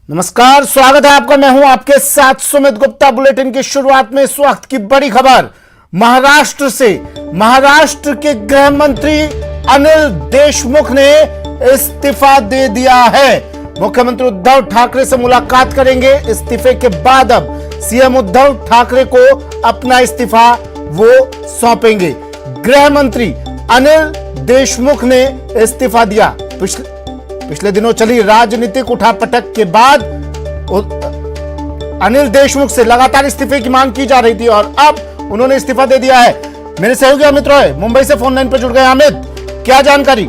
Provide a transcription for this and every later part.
नमस्कार, स्वागत है आपका। मैं हूं आपके साथ सुमित गुप्ता। बुलेटिन की शुरुआत में इस वक्त की बड़ी खबर महाराष्ट्र से। महाराष्ट्र के गृह मंत्री अनिल देशमुख ने इस्तीफा दे दिया है। मुख्यमंत्री उद्धव ठाकरे से मुलाकात करेंगे। इस्तीफे के बाद अब सीएम उद्धव ठाकरे को अपना इस्तीफा वो सौंपेंगे। गृह मंत्री अनिल देशमुख ने इस्तीफा दिया। पिछले दिनों चली राजनीतिक उठापटक के बाद अनिल देशमुख से लगातार इस्तीफे की मांग की जा रही थी और अब उन्होंने इस्तीफा दे दिया है। मेरे सहयोगी अमित रॉय मुंबई से फोन लाइन पर जुड़ गए। अमित, क्या जानकारी?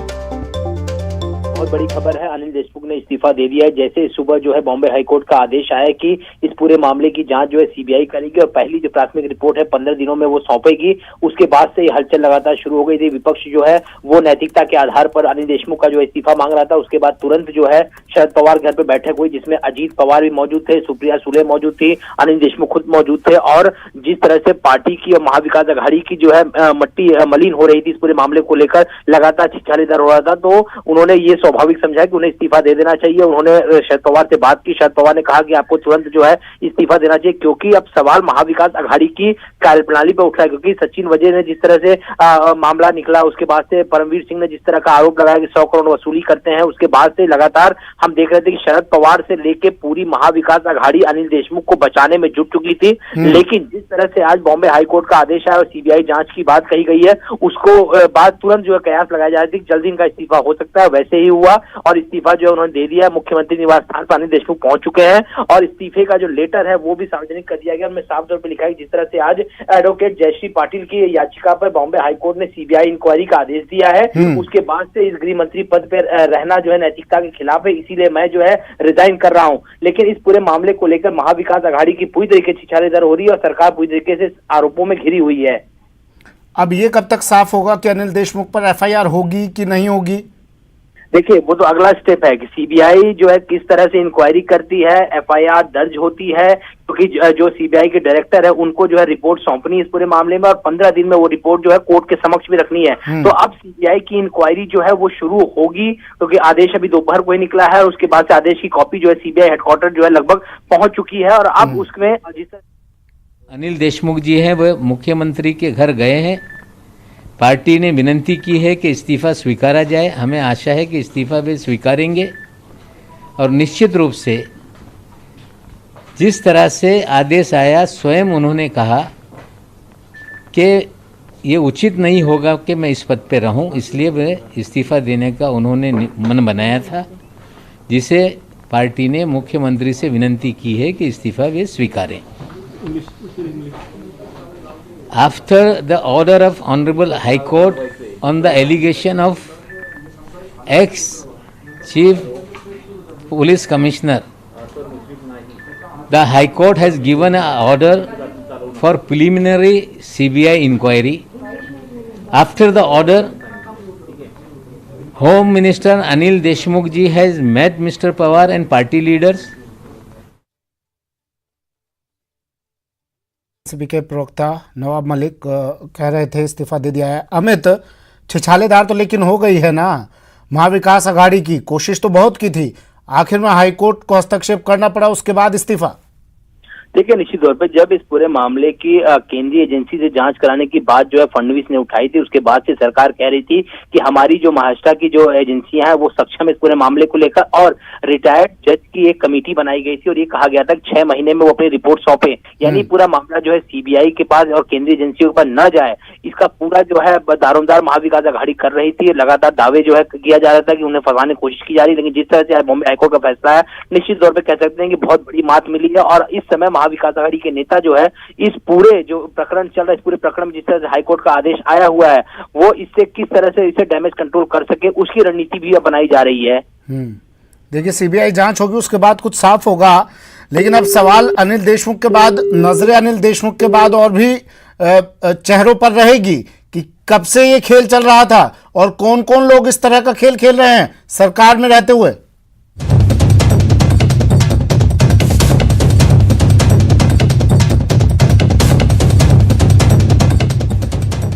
बहुत बड़ी खबर है, अनिल देशमुख ने इस्तीफा दे दिया है। जैसे सुबह जो है बॉम्बे हाईकोर्ट का आदेश आया कि इस पूरे मामले की जांच जो है सीबीआई करेगी और पहली जो प्राथमिक रिपोर्ट है 15 दिनों में वो सौंपेगी। उसके बाद से ये हलचल लगातार शुरू हो गई थी। विपक्ष जो है वो नैतिकता के आधार पर अनिल देशमुख का जो इस्तीफा मांग रहा था। उसके बाद तुरंत जो है शरद पवार घर पे बैठक हुई, जिसमें अजीत पवार भी मौजूद थे, सुप्रिया सुले मौजूद थी, अनिल देशमुख खुद मौजूद थे। और जिस तरह से पार्टी की और महाविकास अघाड़ी की जो है मट्टी मलिन हो रही थी इस पूरे मामले को लेकर, लगातार छिछालेदार हो रहा था, तो उन्होंने ये स्वाभाविक समझा कि उन्हें इस्तीफा दे देना चाहिए। उन्होंने शरद पवार से बात की। शरद पवार ने कहा कि आपको तुरंत जो है इस्तीफा देना चाहिए, क्योंकि अब सवाल महाविकास अघाड़ी की कार्यप्रणाली पर उठ रहा है। क्योंकि सचिन वजय ने जिस तरह से मामला निकला, उसके बाद से परमवीर सिंह ने जिस तरह का आरोप लगाया कि 100 करोड़ वसूली करते हैं, उसके बाद से लगातार हम देख रहे थे कि शरद पवार से लेके पूरी महाविकास अघाड़ी अनिल देशमुख को बचाने में जुट चुकी थी। लेकिन जिस तरह से आज बॉम्बे हाईकोर्ट का आदेश आया और सीबीआई जांच की बात कही गई है, उसको बाद तुरंत जो है कयास लगाया जा रहा है कि जल्दी इनका इस्तीफा हो सकता है। वैसे ही हुआ और इस्तीफा जो है उन्होंने दे दिया। मुख्यमंत्री निवास स्थान पर अनिल देशमुख पहुंच चुके हैं और इस्तीफे का जो लेटर है वो भी सार्वजनिक कर दिया गया। उनमें साफ तौर पर लिखा है जिस तरह से आज एडवोकेट जयश्री पाटिल की याचिका पर बॉम्बे हाईकोर्ट ने सीबीआई इंक्वायरी का आदेश दिया है, उसके बाद से इस गृह मंत्री पद पर रहना जो है नैतिकता के खिलाफ है, इसीलिए मैं जो है रिजाइन कर रहा हूं। लेकिन इस पूरे मामले को लेकर महाविकास अघाड़ी की पूरी तरीके से छिछालेदार हो रही है और सरकार पूरी तरीके से आरोपों में घिरी हुई है। अब ये कब तक साफ होगा कि अनिल देशमुख पर एफआईआर होगी कि नहीं होगी? देखिए, वो तो अगला स्टेप है कि सीबीआई जो है किस तरह से इंक्वायरी करती है, एफआईआर दर्ज होती है, क्योंकि जो सीबीआई के डायरेक्टर है उनको जो है रिपोर्ट सौंपनी इस पूरे मामले में और 15 दिन में वो रिपोर्ट जो है कोर्ट के समक्ष भी रखनी है। तो अब सीबीआई की इंक्वायरी जो है वो शुरू होगी, क्योंकि आदेश अभी दोपहर को ही निकला है और उसके बाद से आदेश की कॉपी जो है सीबीआई हेडक्वार्टर जो है लगभग पहुंच चुकी है। और अब उसमें अनिल देशमुख जी हैं, वह मुख्यमंत्री के घर गए हैं। पार्टी ने विनती की है कि इस्तीफा स्वीकारा जाए। हमें आशा है कि इस्तीफा वे स्वीकारेंगे और निश्चित रूप से जिस तरह से आदेश आया, स्वयं उन्होंने कहा कि ये उचित नहीं होगा कि मैं इस पद पे रहूं, इसलिए वे इस्तीफा देने का उन्होंने मन बनाया था, जिसे पार्टी ने मुख्यमंत्री से विनती की है कि इस्तीफा वे स्वीकारें। After the order of Honorable High Court on the allegation of ex-Chief Police Commissioner, the High Court has given an order for preliminary CBI inquiry. After the order, Home Minister Anil Deshmukh ji has met Mr. Pawar and party leaders. NCP के प्रवक्ता नवाब मलिक कह रहे थे इस्तीफा दे दिया है। अमित, छिछालेदार तो लेकिन हो गई है ना महाविकास अघाड़ी की? कोशिश तो बहुत की थी, आखिर में हाईकोर्ट को हस्तक्षेप करना पड़ा, उसके बाद इस्तीफा। देखिए, निश्चित तौर पे जब इस पूरे मामले की केंद्रीय एजेंसी से जांच कराने की बात जो है फडणवीस ने उठाई थी, उसके बाद से सरकार कह रही थी कि हमारी जो महाराष्ट्र की जो एजेंसियां हैं वो सक्षम इस पूरे मामले को लेकर, और रिटायर्ड जज की एक कमेटी बनाई गई थी और ये कहा गया था कि 6 महीने में वो अपनी रिपोर्ट सौंपे, यानी पूरा मामला जो है सीबीआई के पास और केंद्रीय एजेंसियों के पास न जाए। इसका पूरा जो है दारोमदार महाविकास अघाड़ी कर रही थी। लगातार दावे जो है किया जा रहा था कि उन्हें फंसाने की कोशिश की जा रही, लेकिन जिस तरह से बॉम्बे हाईकोर्ट का फैसला है, निश्चित तौर पर कह सकते हैं कि बहुत बड़ी मात मिली है। और इस समय महाविकास अघाड़ी के नेता जो है इस पूरे जो प्रकरण चल रहा है, इस पूरे प्रकरण में जिस तरह से हाईकोर्ट का आदेश आया हुआ है, वो इससे किस तरह से इसे डैमेज कंट्रोल कर सके, उसकी रणनीति भी अब बनाई जा रही है। देखिए, सीबीआई जांच होगी, उसके बाद कुछ साफ होगा। लेकिन अब सवाल अनिल देशमुख के बाद, नजरे अनिल देशमुख के बाद और भी चेहरों पर रहेगी कि कब से ये खेल चल रहा था और कौन कौन लोग इस तरह का खेल खेल रहे हैं सरकार में रहते हुए।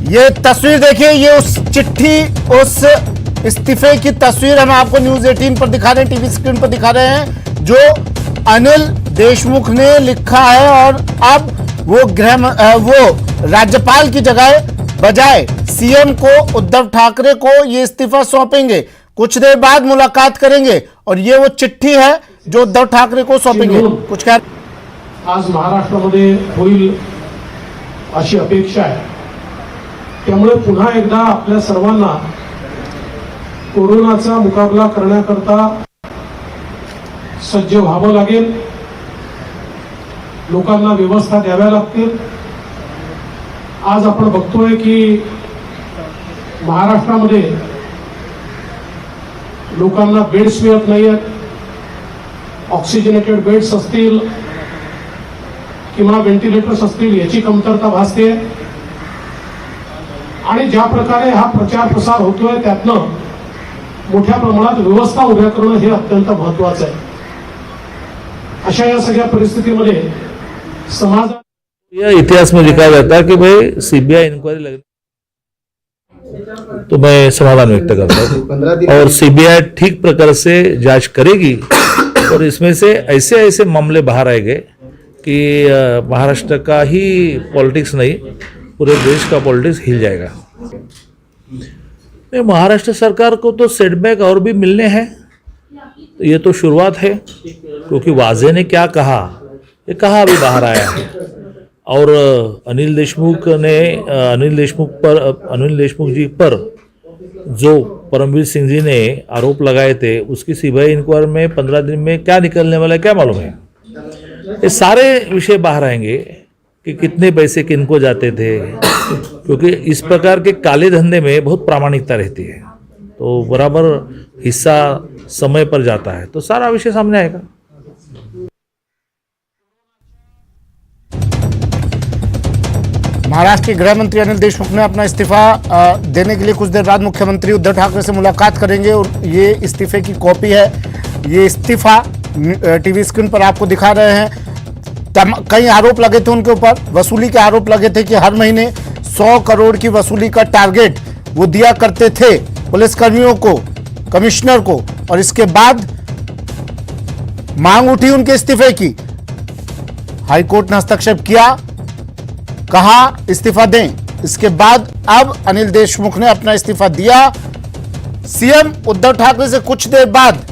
ये तस्वीर देखिए, ये उस चिट्ठी, उस इस्तीफे की तस्वीर हम आपको न्यूज 18 पर दिखा रहे हैं, टीवी स्क्रीन पर दिखा रहे हैं, जो अनिल देशमुख ने लिखा है और अब वो राज्यपाल की बजाय सीएम को उद्धव ठाकरे को ये इस्तीफा सौंपेंगे। कुछ देर बाद मुलाकात करेंगे और ये वो चिट्ठी है जो उद्धव ठाकरे को सौंपेंगे। कुछ कह आज महाराष्ट्रामध्ये होईल अशी अपेक्षा आहे। त्यामुळे पुन्हा एकदा आपल्या सर्वांना कोरोनाचा मुकाबला करण्याकरता सज्ज व्हावं लागेल। लोकांना व्यवस्था द्याव्या लागतील। आज आपण बघतोय की महाराष्ट्रामध्ये लोकांना बेड्स मिळत नाहीयेत। ऑक्सिजनेटेड बेड्स असतील किंवा व्हेंटिलेटर्स असतील याची कमतरता भासते आणि ज्या प्रकारे हा प्रचार प्रसार होतोय त्यातनं मोठ्या प्रमाणात व्यवस्था उभ्या करणं हे अत्यंत महत्त्वाचं आहे। अशा या सगळ्या परिस्थितीमध्ये समाज यह इतिहास में लिखा जाता है कि भाई सीबीआई इंक्वायरी लग तो मैं समाधान व्यक्त करता हूँ और सीबीआई ठीक प्रकार से जांच करेगी और इसमें से ऐसे ऐसे मामले बाहर आएंगे कि महाराष्ट्र का ही पॉलिटिक्स नहीं पूरे देश का पॉलिटिक्स हिल जाएगा। महाराष्ट्र सरकार को तो सेटबैक और भी मिलने हैं। तो ये तो शुरुआत है क्योंकि वाजे ने क्या कहा ये कहा अभी बाहर आया है और अनिल देशमुख जी पर जो परमवीर सिंह जी ने आरोप लगाए थे उसकी सीबीआई इंक्वायरी में 15 दिन में क्या निकलने वाला है क्या मालूम है। ये सारे विषय बाहर आएंगे कि कितने पैसे किनको जाते थे क्योंकि इस प्रकार के काले धंधे में बहुत प्रामाणिकता रहती है तो बराबर हिस्सा समय पर जाता है तो सारा विषय सामने आएगा। महाराष्ट्र के गृह मंत्री अनिल देशमुख ने अपना इस्तीफा देने के लिए कुछ देर बाद मुख्यमंत्री उद्धव ठाकरे से मुलाकात करेंगे और ये इस्तीफे की कॉपी है। ये इस्तीफा टीवी स्क्रीन पर आपको दिखा रहे हैं। कई आरोप लगे थे उनके ऊपर, वसूली के आरोप लगे थे कि हर महीने 100 करोड़ की वसूली का टारगेट वो दिया करते थे पुलिसकर्मियों को, कमिश्नर को, और इसके बाद मांग उठी उनके इस्तीफे की। हाईकोर्ट ने हस्तक्षेप किया, कहा इस्तीफा दें। इसके बाद अब अनिल देशमुख ने अपना इस्तीफा दिया। सीएम उद्धव ठाकरे से कुछ देर बाद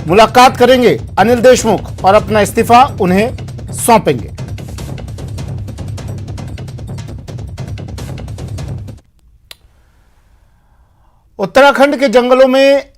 मुलाकात करेंगे अनिल देशमुख और अपना इस्तीफा उन्हें सौंपेंगे। उत्तराखंड के जंगलों में